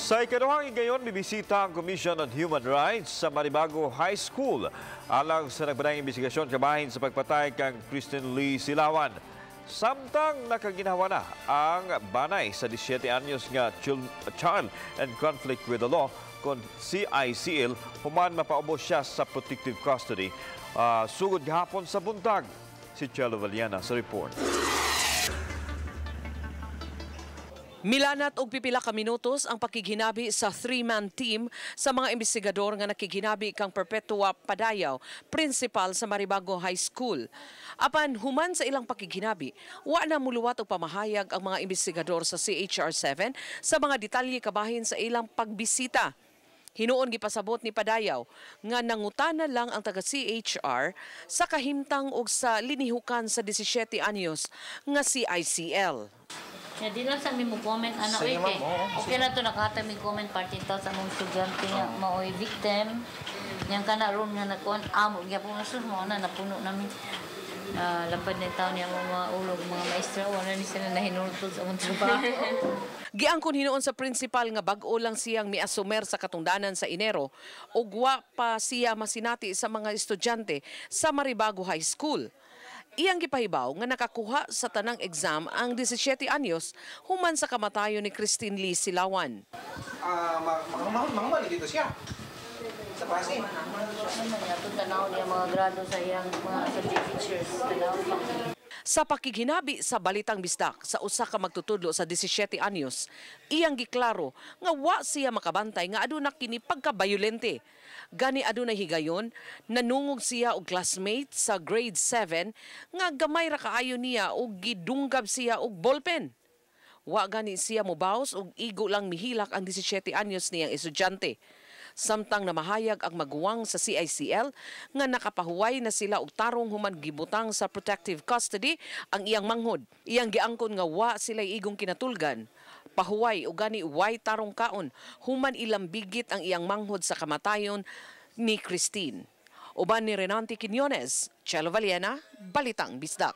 Sa ikaduhang igayon, bibisita ang Commission on Human Rights sa Maribago High School alang sa nagbanayang investigasyon kabahin sa pagpatay kang Christine Lee Silawan. Samtang nakaginawa na ang banay sa 17 anyos nga child and conflict with the law kon CICL human mapaubos siya sa protective custody sugod gahapon sa buntag. Si Chelo Valiana sa report. Milanat og pipila ka minutos ang pakighinabi sa 3-man team sa mga investigador nga nakighinabi kang Perpetua Padayaw, principal sa Maribago High School. Apan human sa ilang pakighinabi, wa na muluwat og pamahayag ang mga investigador sa CHR 7 sa mga detalye kabahin sa ilang pagbisita. Hinuon gipasabot ni Padayaw nga nangutana lang ang taga CHR sa kahimtang og sa linihukan sa 17 anyos nga CICL. Ya, di lang sa mi mo comment ano kay. Okay na to nakata mi comment party to sa mong estudyante nga maoy victim. Yang kana ron nga nakon amo gyapon sus mo na napuno namin. Lapad na taon niya mga ulog mga maestra wala ni sila nahinultod sa among trabaho. Giangkon hinuon sa principal nga bag-o lang siyang miasumer sa katungdanan sa Enero ug wa pa siya masinati sa mga estudyante sa Maribago High School. Iyang gipahibaw nga nakakuha sa tanang exam ang 17 anyos human sa kamatayon ni Christine Lee Silawan. Mga dito siya. Sa klase. Ito tanaw niya mga grado sa iyang mga subject teachers. Sa pakighinabi sa Balitang Bisdak sa usa ka magtutudlo sa 17 anyos, iyang giklaro nga wa siya makabantay nga aduna kini pagka-bayolente. Gani aduna higayon, nanungog siya og classmate sa grade 7 nga gamay ra kaayo niya og gidunggab siya og ballpen. Wa gani siya mobaws og igo lang mihilak ang 17 anyos niyang estudyante. Samtang namahayag ang maguwang sa CICL nga nakapahuway na sila og tarong human gibutang sa protective custody ang iyang manghod. Iyang giangkon nga wa sila igong kinatulgan. Pahuway o gani way tarong kaon human ilambigit ang iyang manghod sa kamatayon ni Christine. Uban ni Renante Quiñones, Chelo Valiana, Balitang Bisdak.